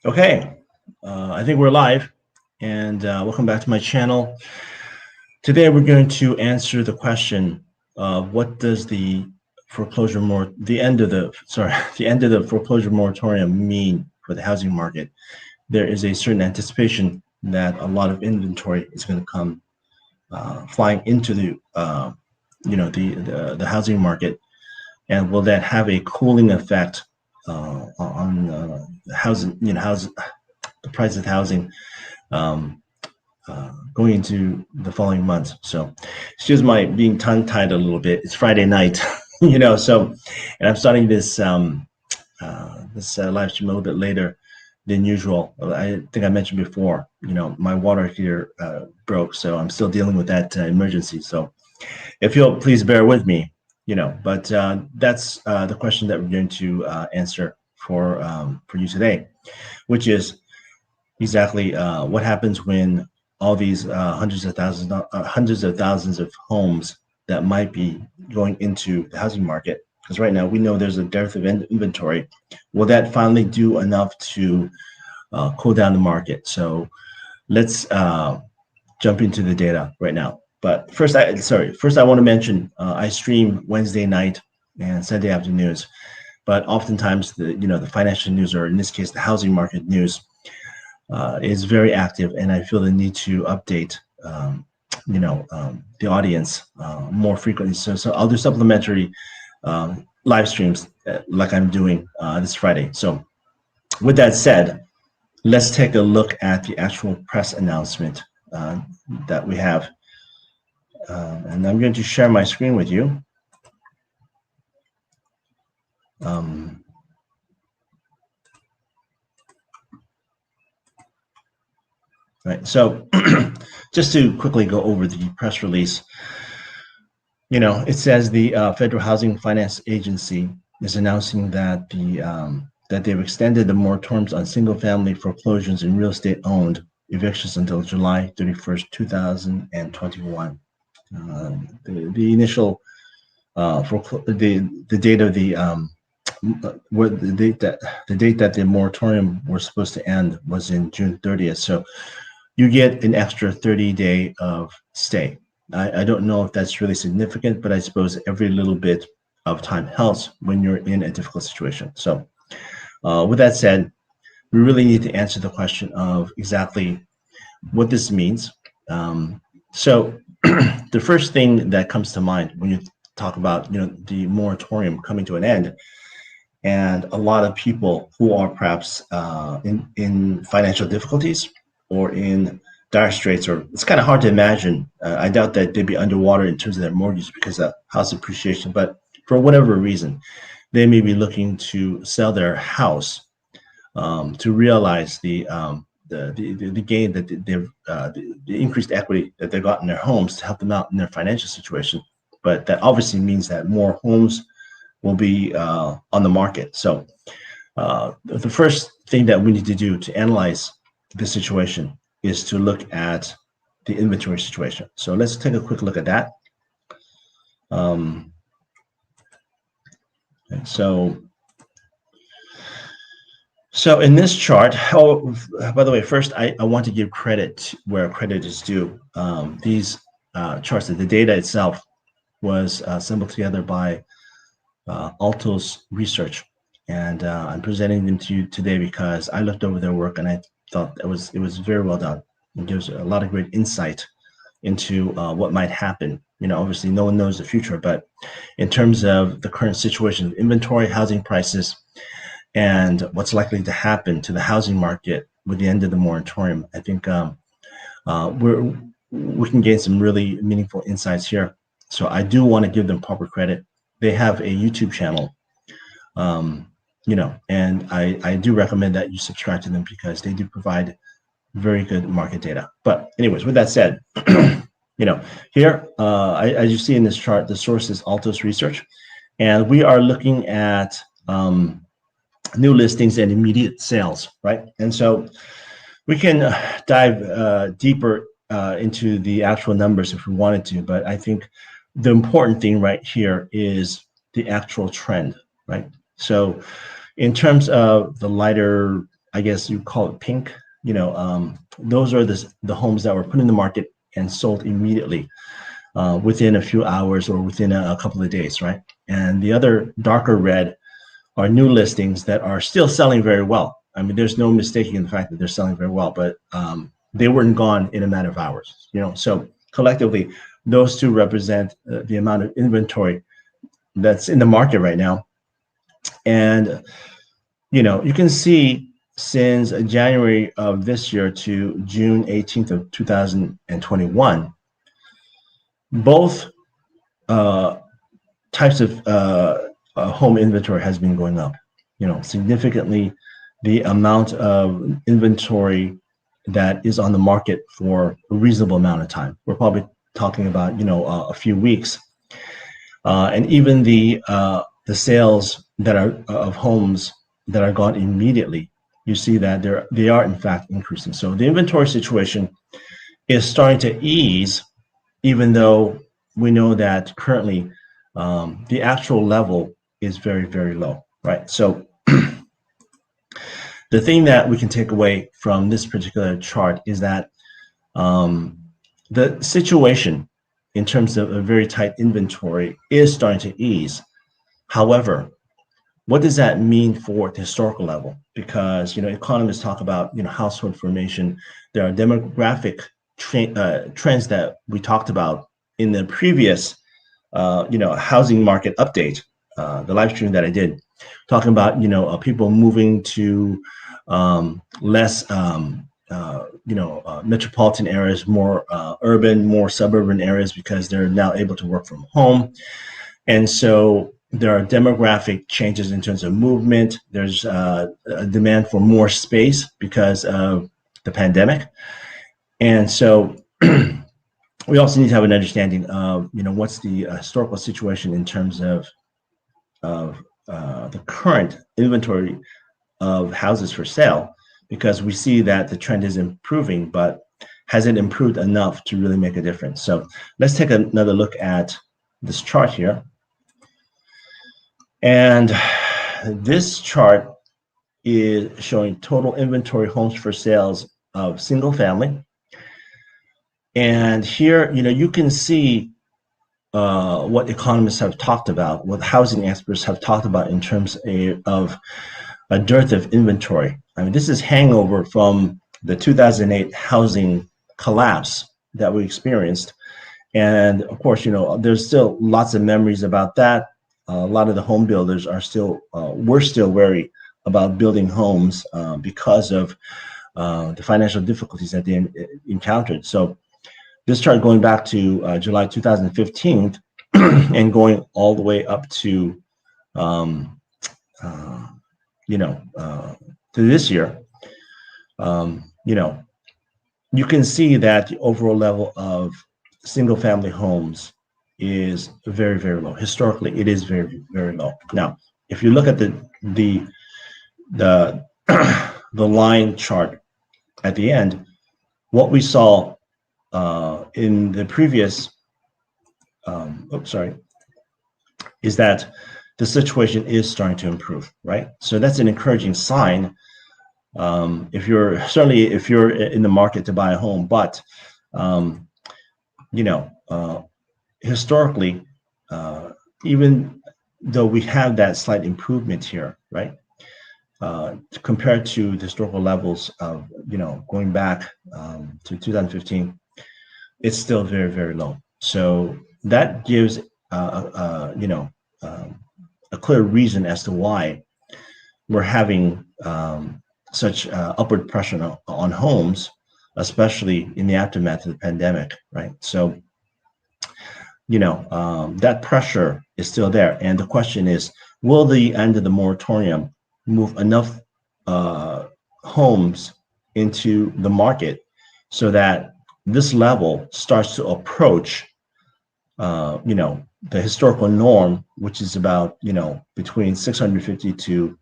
Okay, I think we're live, and welcome back to my channel. Today we're going to answer the question of what does the end of the the end of the foreclosure moratorium mean for the housing market? There is a certain anticipation that a lot of inventory is going to come flying into the housing market, and will that have a cooling effect on housing? The price of housing going into the following months. So excuse my being tongue tied a little bit. It's Friday night, so, and I'm starting this live stream a little bit later than usual. I think I mentioned before, my water here broke, so I'm still dealing with that emergency. So if you'll please bear with me, but that's the question that we're going to answer for you today, which is exactly what happens when all these hundreds of thousands of homes that might be going into the housing market. Because right now we know there's a dearth of inventory. Will that finally do enough to cool down the market? So let's jump into the data right now. But first, I want to mention I stream Wednesday night and Sunday afternoons. But oftentimes the financial news, or in this case the housing market news, is very active, and I feel the need to update the audience more frequently. So I'll do supplementary live streams like I'm doing this Friday. So with that said, let's take a look at the actual press announcement that we have. And I'm going to share my screen with you. Right. So just to quickly go over the press release, it says the Federal Housing Finance Agency is announcing that that they've extended the moratoriums on single-family foreclosures and real estate-owned evictions until July 31st, 2021. The initial the date of the date that the moratorium was supposed to end was in June 30th. So you get an extra 30-day of stay. I don't know if that's really significant, but I suppose every little bit of time helps when you're in a difficult situation. So with that said, we really need to answer the question of exactly what this means. So the first thing that comes to mind when you talk about the moratorium coming to an end, and a lot of people who are perhaps in financial difficulties or in dire straits, or it's kind of hard to imagine. I doubt that they'd be underwater in terms of their mortgage because of house appreciation, but for whatever reason, they may be looking to sell their house to realize the gain that the increased equity that they've got in their homes to help them out in their financial situation. But that obviously means that more homes will be on the market. So the first thing that we need to do to analyze the situation is to look at the inventory situation. So let's take a quick look at that. Okay, so in this chart, by the way, first I want to give credit where credit is due. These charts, the data itself was assembled together by Altos Research, and I'm presenting them to you today because I looked over their work and I thought it was very well done. It gives a lot of great insight into what might happen. Obviously no one knows the future, but in terms of the current situation of inventory, housing prices, and what's likely to happen to the housing market with the end of the moratorium, I think we can gain some really meaningful insights here. So I do want to give them proper credit. They have a YouTube channel, and I do recommend that you subscribe to them because they do provide very good market data. But anyways, with that said, here, as you see in this chart, the source is Altos Research, and we are looking at new listings and immediate sales, right? And so we can dive deeper into the actual numbers if we wanted to, but I think the important thing right here is the actual trend, right? So in terms of the lighter I guess you call it pink, those are the homes that were put in the market and sold immediately within a few hours or within a couple of days, right? And the other darker red are new listings that are still selling very well. I mean, there's no mistaking the fact that they're selling very well, but they weren't gone in a matter of hours, So collectively, those two represent the amount of inventory that's in the market right now. And, you can see since January of this year to June 18th of 2021, both types of home inventory has been going up, significantly. The amount of inventory that is on the market for a reasonable amount of time. We're probably talking about, a few weeks. And even the sales that are of homes that are gone immediately, you see that they are in fact increasing. So the inventory situation is starting to ease, even though we know that currently the actual level is very, very low, right? So the thing that we can take away from this particular chart is that the situation in terms of a very tight inventory is starting to ease. However, what does that mean for the historical level? Because, economists talk about, household formation. There are demographic trends that we talked about in the previous, housing market update, the live stream that I did, talking about, people moving to less, metropolitan areas, more urban, more suburban areas, because they're now able to work from home. And so there are demographic changes in terms of movement. There's a demand for more space because of the pandemic. And so we also need to have an understanding of, what's the historical situation in terms of the current inventory of houses for sale, because we see that the trend is improving, but has it improved enough to really make a difference? So let's take another look at this chart here. And this chart is showing total inventory homes for sales of single family. And here, you can see what economists have talked about, what housing experts have talked about in terms of a dearth of inventory. I mean, this is hangover from the 2008 housing collapse that we experienced. And of course, there's still lots of memories about that. A lot of the home builders are we're still wary about building homes because of the financial difficulties that they encountered. So this chart going back to July 2015 and going all the way up to to this year, you can see that the overall level of single family homes is very, very low. Historically, it is very, very low. Now, if you look at the line chart at the end, what we saw in the previous, is that the situation is starting to improve, right? So that's an encouraging sign. If you're in the market to buy a home, but historically, even though we have that slight improvement here, right, compared to the historical levels of going back to 2015, it's still very, very low. So that gives a clear reason as to why we're having such upward pressure on homes, especially in the aftermath of the pandemic, right? So, that pressure is still there. And the question is, will the end of the moratorium move enough homes into the market so that this level starts to approach, the historical norm, which is about, between 650 to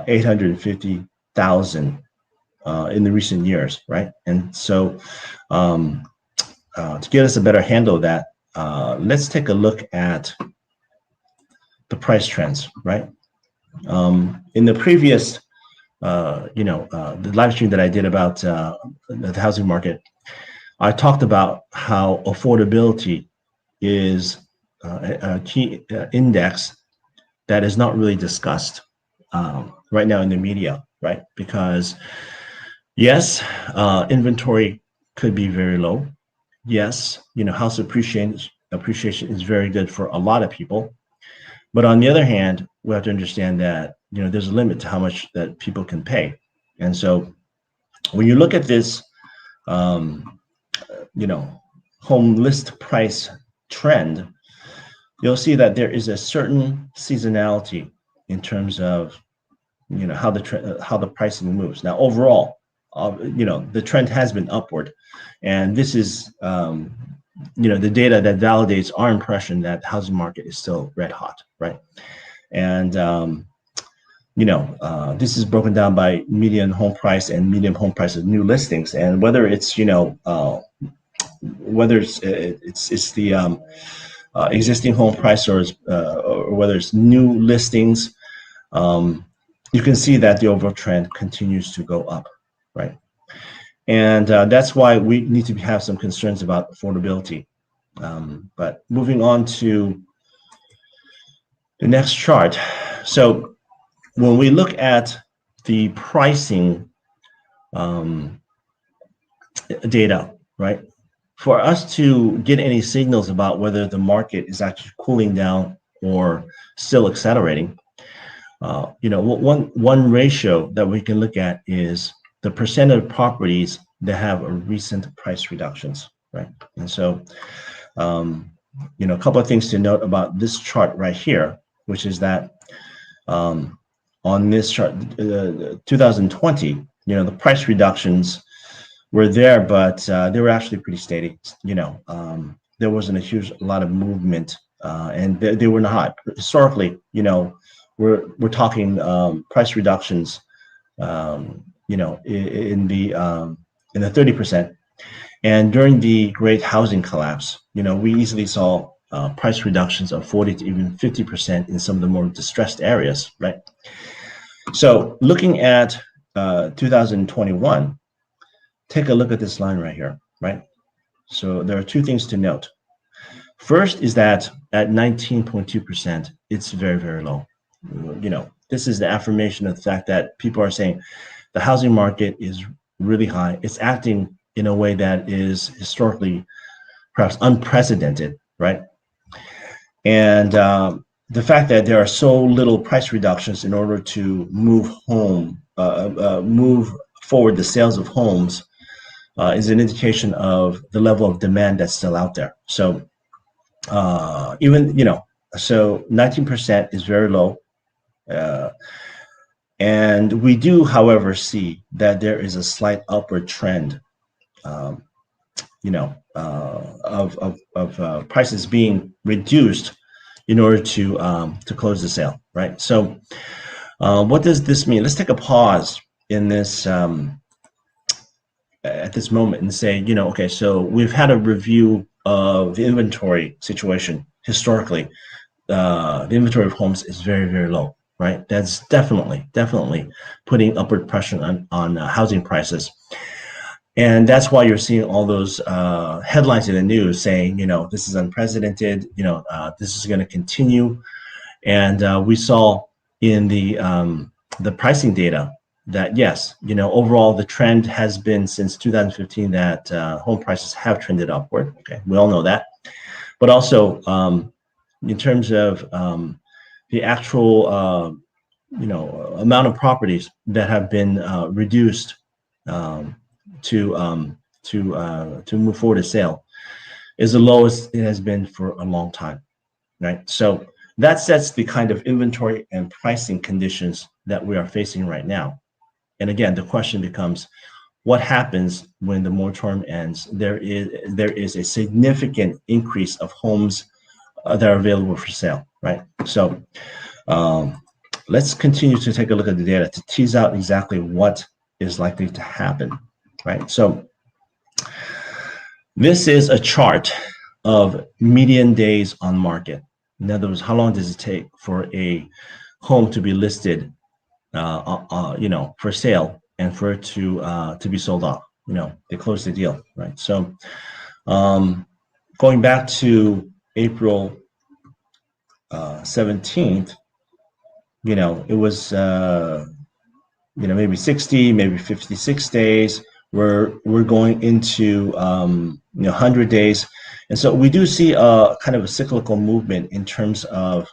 850,000 in the recent years, right? And so to get us a better handle of that, let's take a look at the price trends, right? In the previous the live stream that I did about the housing market, I talked about how affordability is a key index that is not really discussed right now in the media, right? Because yes, inventory could be very low. Yes, house appreciation is very good for a lot of people. But on the other hand, we have to understand that there's a limit to how much that people can pay. And so when you look at this, um, home list price trend, you'll see that there is a certain seasonality in terms of how the pricing moves. Now, overall, the trend has been upward, and this is the data that validates our impression that the housing market is still red hot, right? And this is broken down by median home price and median home price of new listings, and whether it's whether it's the existing home price or whether it's new listings, you can see that the overall trend continues to go up, right? And that's why we need to have some concerns about affordability. But moving on to the next chart. So when we look at the pricing data, right? For us to get any signals about whether the market is actually cooling down or still accelerating, one ratio that we can look at is the percent of properties that have a recent price reductions, right? And so, a couple of things to note about this chart right here, which is that on this chart, 2020, the price reductions were there, but they were actually pretty steady. There wasn't a lot of movement, and they were not historically. We're talking price reductions, in the 30%. And during the Great Housing Collapse, we easily saw price reductions of 40 to even 50% in some of the more distressed areas, right? So looking at 2021, take a look at this line right here, right? So there are two things to note. First is that at 19.2%, it's very, very low. This is the affirmation of the fact that people are saying the housing market is really high. It's acting in a way that is historically perhaps unprecedented, right? And the fact that there are so little price reductions in order to move forward the sales of homes is an indication of the level of demand that's still out there. So so 19% is very low. And we do, however, see that there is a slight upward trend, of prices being reduced in order to close the sale, right? So, what does this mean? Let's take a pause in this at this moment and say, okay, so we've had a review of the inventory situation historically. The inventory of homes is very, very low, right? That's definitely putting upward pressure on housing prices. And that's why you're seeing all those headlines in the news saying, this is unprecedented, this is going to continue. And we saw in the pricing data that, yes, overall the trend has been since 2015 that home prices have trended upward. Okay, we all know that. But also in terms of the actual, amount of properties that have been reduced to move forward a sale is the lowest it has been for a long time, right? So that sets the kind of inventory and pricing conditions that we are facing right now. And again, the question becomes, what happens when the moratorium ends? There is a significant increase of homes that are available for sale, right? So let's continue to take a look at the data to tease out exactly what is likely to happen, right? So this is a chart of median days on market. In other words, how long does it take for a home to be listed for sale and for it to be sold off. They closed the deal, right? So going back to April 17th, it was maybe 60, maybe 56 days. We're going into 100 days, and so we do see a kind of a cyclical movement in terms of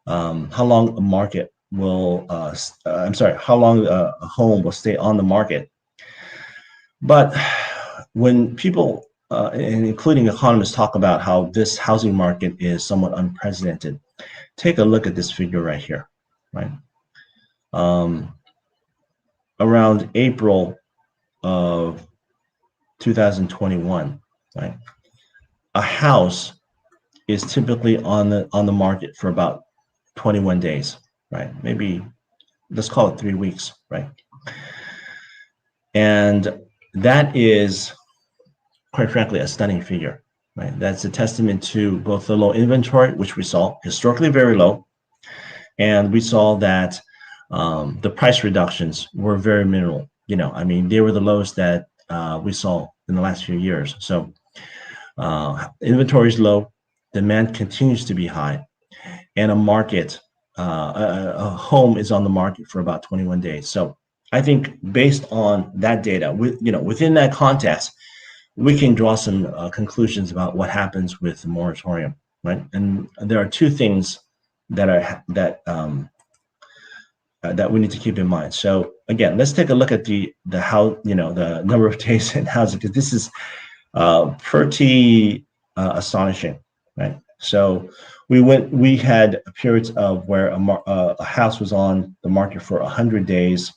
how long a market will. How long a home will stay on the market. But when people, and including economists, talk about how this housing market is somewhat unprecedented, take a look at this figure right here, right? Around April of 2021, right? A house is typically on the market for about 21 days, right? Maybe let's call it 3 weeks, right? And that is, quite frankly, a stunning figure, right? That's a testament to both the low inventory, which we saw historically very low, and we saw that the price reductions were very minimal. They were the lowest that we saw in the last few years. So inventory is low, demand continues to be high, and a home is on the market for about 21 days. So I think based on that data, within that context, we can draw some conclusions about what happens with the moratorium, right? And there are two things that we need to keep in mind. So again, let's take a look at the number of days in housing, because this is pretty astonishing, right? So we had periods of where a house was on the market for 100 days.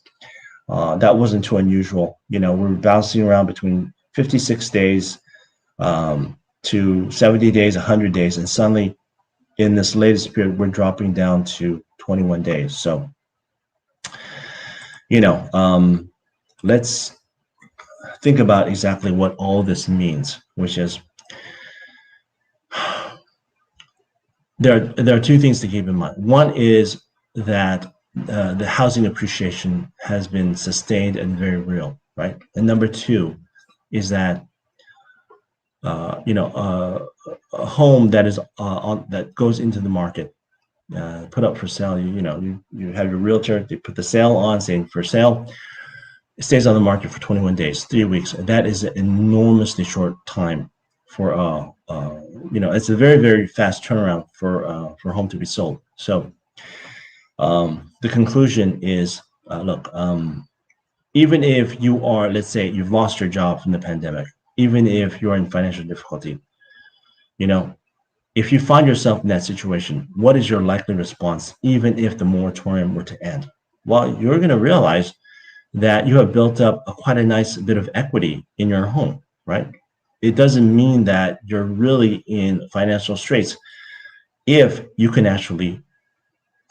That wasn't too unusual. We're bouncing around between 56 days to 70 days, 100 days, and suddenly in this latest period, we're dropping down to 21 days. So, let's think about exactly what all this means, which is there are two things to keep in mind. One is that the housing appreciation has been sustained and very real, right? And number two is that a home that is that goes into the market, put up for sale. You have your realtor, they put the sale on, saying for sale. It stays on the market for 21 days, 3 weeks. That is an enormously short time for it's a very, very fast turnaround for a home to be sold. So the conclusion is, look, even if you are, let's say, you've lost your job from the pandemic, even if you're in financial difficulty, if you find yourself in that situation, what is your likely response, even if the moratorium were to end? Well, you're going to realize that you have built up quite a nice bit of equity in your home, right? It doesn't mean that you're really in financial straits if you can actually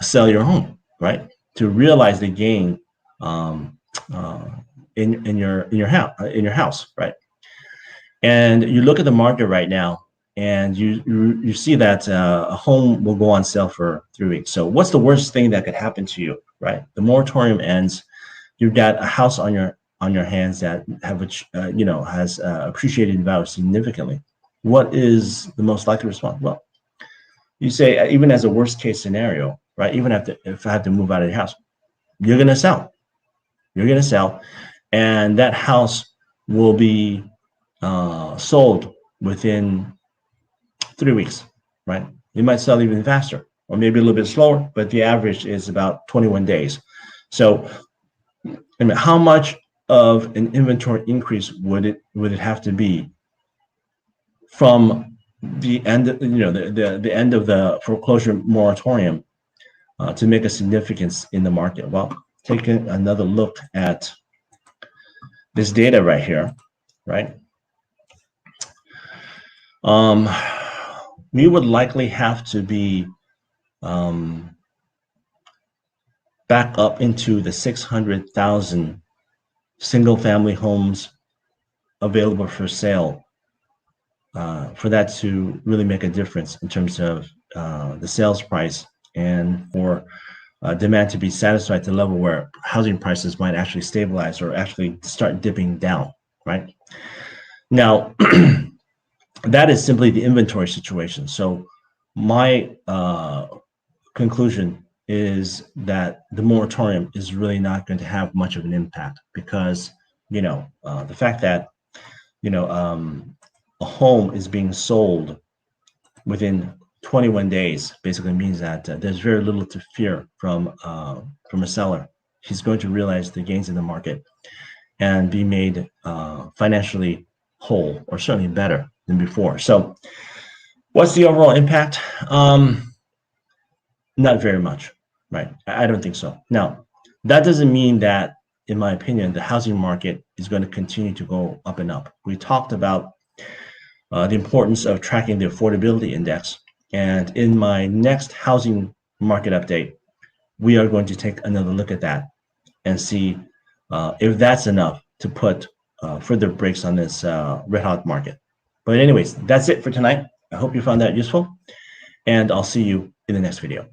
sell your home, right? To realize the gain in your house, right? And you look at the market right now, and you see that a home will go on sale for 3 weeks. So what's the worst thing that could happen to you, right? The moratorium ends. You've got a house on your hands that has appreciated in value significantly. What is the most likely response? Well, you say, even as a worst case scenario, right? Even if I have to move out of the house, you're going to sell. You're going to sell, and that house will be sold within 3 weeks, right? You might sell even faster, or maybe a little bit slower, but the average is about 21 days. So, how much of an inventory increase would it have to be from the end, the end of the foreclosure moratorium to make a significance in the market? Well, taking another look at this data right here, right? We would likely have to be back up into the 600,000 single-family homes available for sale for that to really make a difference in terms of the sales price, and for demand to be satisfied to the level where housing prices might actually stabilize or actually start dipping down, right? Now, that is simply the inventory situation. So my conclusion is that the moratorium is really not going to have much of an impact because, the fact that, a home is being sold within 21 days basically means that there's very little to fear from a seller. He's going to realize the gains in the market and be made financially whole, or certainly better than before. So what's the overall impact? Not very much, right? I don't think so. Now, that doesn't mean that, in my opinion, the housing market is going to continue to go up and up. We talked about the importance of tracking the affordability index. And in my next housing market update, we are going to take another look at that and see if that's enough to put further brakes on this red hot market. But anyways, that's it for tonight. I hope you found that useful, and I'll see you in the next video.